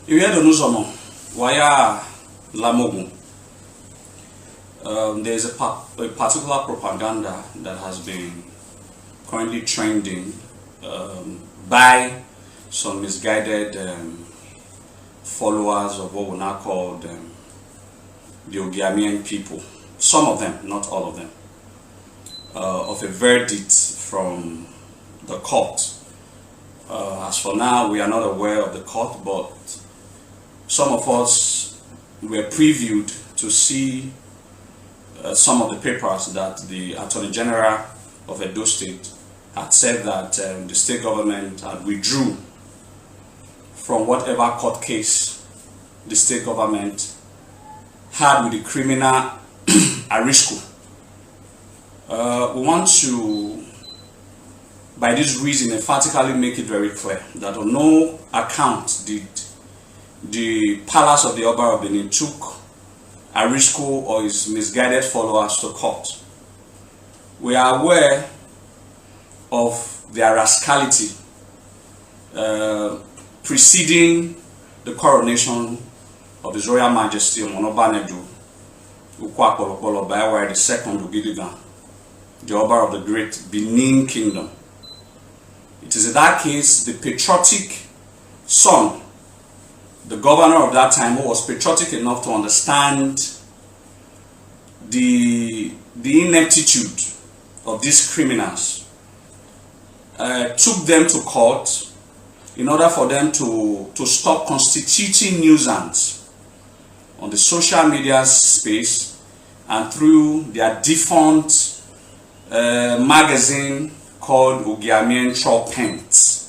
You hear the news via Lamogu. There's a particular propaganda that has been currently trending by some misguided followers of what we now call the Ogiamien people. Some of them, not all of them, of a verdict from the court. As for now, we are not aware of the court, but some of us were previewed to see some of the papers that the Attorney General of Edo State had said that the state government had withdrew from whatever court case the state government had with the criminal Arisco. We want to, by this reason, emphatically make it very clear that on no account did the palace of the Oba of Benin took Arisco or his misguided followers to court. We are aware of their rascality preceding the coronation of His Royal Majesty Omonobanedu Ukwakolokolo Baiwai II Ugidigan, the Oba of the Great Benin Kingdom. It is in that case the patriotic son, the governor of that time, who was patriotic enough to understand the ineptitude of these criminals, took them to court in order for them to stop constituting nuisance on the social media space and through their defunct magazine called Ogiamien Pants.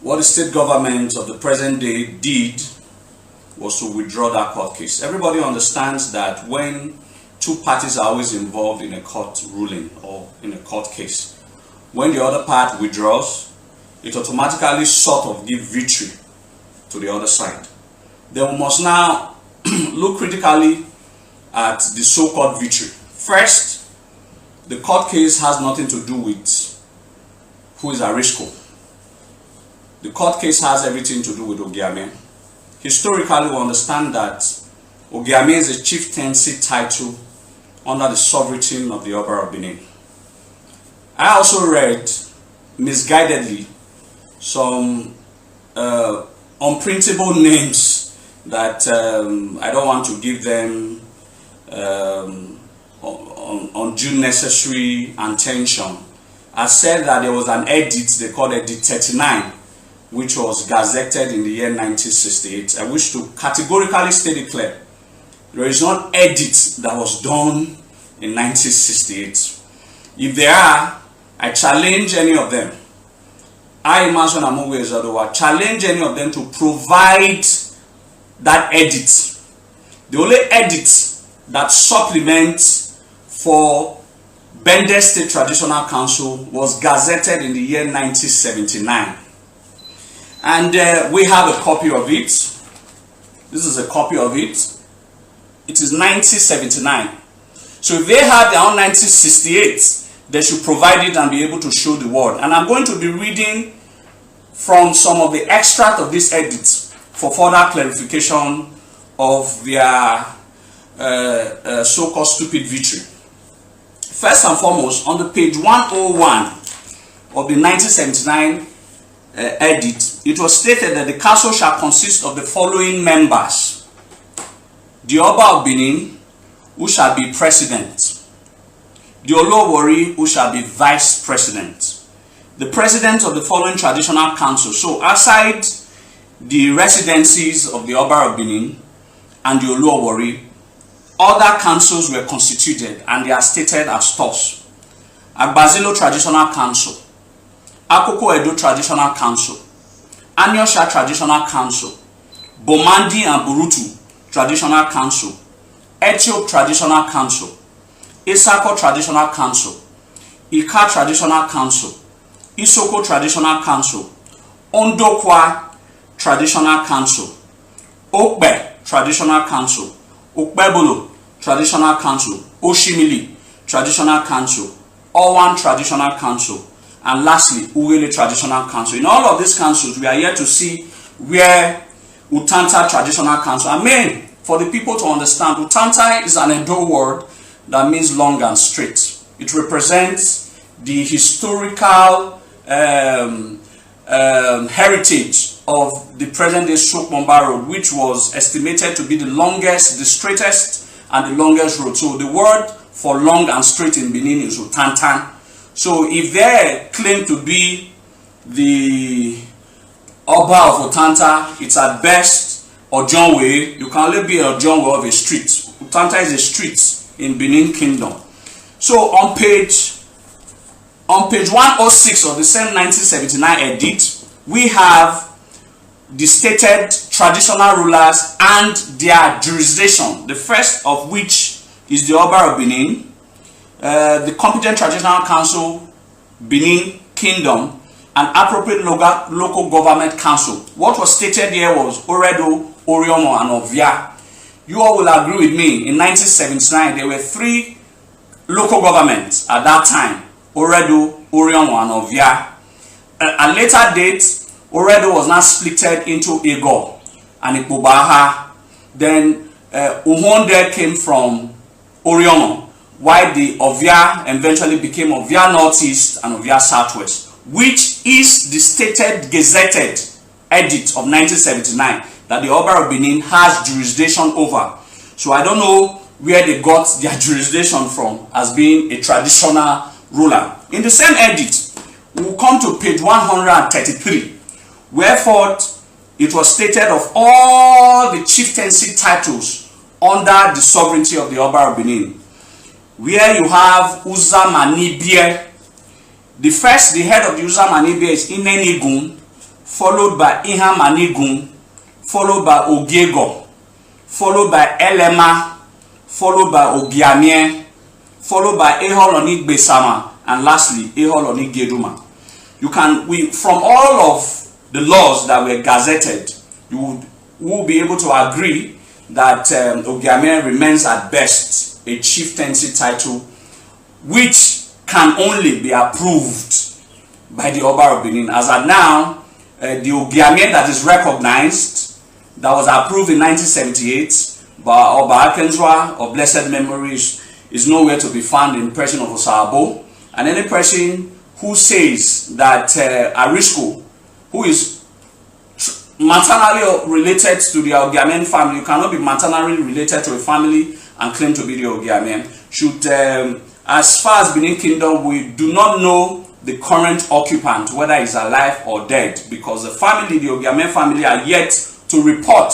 What the state government of the present day did was to withdraw that court case. Everybody understands that when two parties are always involved in a court ruling or in a court case, when the other part withdraws, it automatically sort of gives victory to the other side. Then we must now look critically at the so-called victory. First, the court case has nothing to do with who is Arisco. The court case has everything to do with Ogiamien. Historically, we understand that Ogiamien is a chieftancy title under the sovereignty of the Oba of Benin. I also read, misguidedly, some unprintable names that I don't want to give them undue necessary attention. I said that there was an edit, they called Edit 39, which was gazetted in the year 1968. I wish to categorically state it clear. There is not edit that was done in 1968. If there are, I challenge any of them. I challenge any of them to provide that edit. The only edit that supplements for Bende State Traditional Council was gazetted in the year 1979. And we have a copy of it. This is a copy of it. It is 1979. So if they have their own 1968, they should provide it and be able to show the world. And I'm going to be reading from some of the extract of this edit for further clarification of their so-called stupid victory. First and foremost, on the page 101 of the 1979 edit, it was stated that the council shall consist of the following members: the Oba of Benin, who shall be president; the Olowori, who shall be vice president; the president of the following traditional council. So aside the residencies of the Oba of Benin and the Olowori, other councils were constituted, and they are stated as thus: Agbazilo Traditional Council, Akoko Edo Traditional Council, Anyosha Traditional Council, Bomandi and Burutu Traditional Council, Etiop Traditional Council, Isako Traditional Council, Ika Traditional Council, Isoko Traditional Council, Ondokwa Traditional Council, Okbe Traditional Council, Okbebolo Traditional Council, Oshimili Traditional Council, Owan Traditional Council, and lastly, Uwele Traditional Council. In all of these councils, we are here to see where Utanta Traditional Council, I mean, for the people to understand, Utanta is an Edo word that means long and straight. It represents the historical heritage of the present-day Sokmomba Road, which was estimated to be the longest, the straightest, and the longest road. So the word for long and straight in Benin is Utantan. So if they claim to be the Oba of Utanta, it's at best Ogiamien. You can only be Ogiamien of a street. Utanta is a street in Benin Kingdom. So on page 106 of the same 1979 edit, we have the stated traditional rulers and their jurisdiction. The first of which is the Oba of Benin, the competent traditional council, Benin Kingdom, and appropriate local government council. What was stated here was Oredo, Ogiamien, and Ovia. You all will agree with me, in 1979 there were 3 local governments at that time: Oredo, Ogiamien, and Ovia. At a later date, Oredo was now splitted into Ego and Ikpobaha. Then Uhonde came from Ogiamien, while the Ovia eventually became Ovia Northeast and Ovia Southwest, which is the stated gazetted edit of 1979 that the Oba of Benin has jurisdiction over. So I don't know where they got their jurisdiction from as being a traditional ruler. In the same edit, we will come to page 133, wherefore it was stated of all the chieftaincy titles under the sovereignty of the Oba of Benin, where you have Ogiamien. The head of the Ogiamien is Inenigun, followed by Ihamanigun, followed by Ogiego, followed by Elema, followed by Ogiamien, followed by Eholoni Besama, and lastly Eholoni Geduma. From all of the laws that were gazetted, you will be able to agree that Ogiamien remains at best a chieftaincy title, which can only be approved by the Oba of Benin. As at now, the Ogiamien that is recognized, that was approved in 1978 by Oba Akenzwa of blessed memories, is nowhere to be found in person of Osabo. And any person who says that Arisco, who is maternally related to the Ogiamien family, you cannot be maternally related to a family and claim to be the Ogiamien, should, as far as Benin Kingdom, we do not know the current occupant, whether he's alive or dead, because the family, the Ogiamien family, are yet to report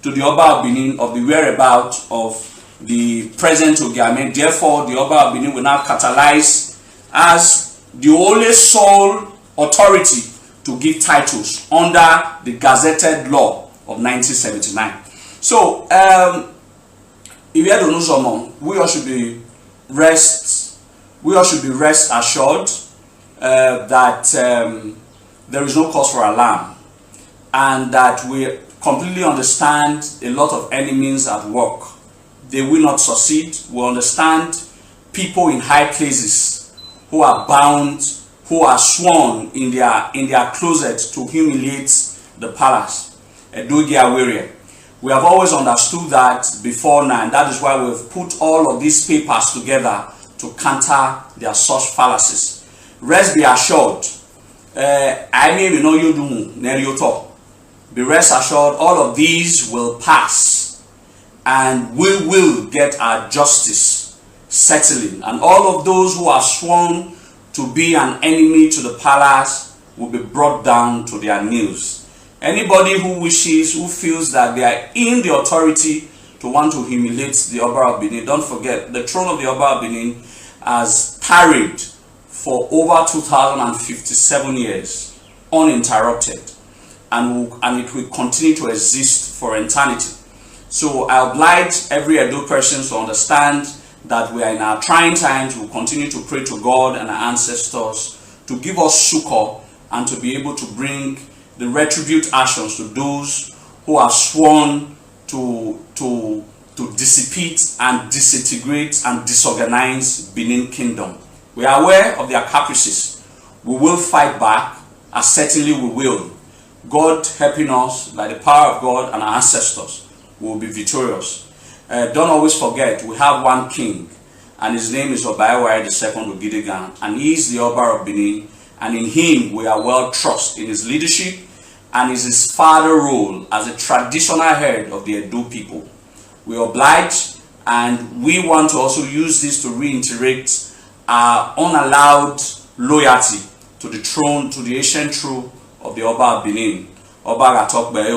to the Oba of Benin of the whereabouts of the present Ogiamien. Therefore, the Oba of Benin will now catalyze as the only sole authority to give titles under the gazetted law of 1979. So, if you don't know someone, we all should be rest assured that there is no cause for alarm, and that we completely understand a lot of enemies at work. They will not succeed. We understand people in high places who are bound, who are sworn in their closet to humiliate the palace. We have always understood that before now, and that is why we've put all of these papers together to counter their such fallacies. Rest be assured, be rest assured, all of these will pass, and we will get our justice settling, and all of those who are sworn to be an enemy to the palace will be brought down to their knees. Anybody who wishes, who feels that they are in the authority to want to humiliate the Oba of Benin, don't forget, the throne of the Oba of Benin has tarried for over 2057 years uninterrupted, and it will continue to exist for eternity. So I oblige every Edo person to understand that we are in our trying times. We will continue to pray to God and our ancestors to give us succor and to be able to bring the retribute actions to those who have sworn to dissipate and disintegrate and disorganize Benin Kingdom. We are aware of their caprices. We will fight back, as certainly we will. God helping us, by the power of God and our ancestors, we will be victorious. Don't always forget, we have one king, and his name is Ogiamien II Ogidigan, and he is the Oba of Benin, and in him we are well trusted in his leadership and his father role as a traditional head of the Edo people. We are obliged, and we want to also use this to reiterate our unallowed loyalty to the throne, to the ancient throne of the Oba of Benin, Oba Gatokbe.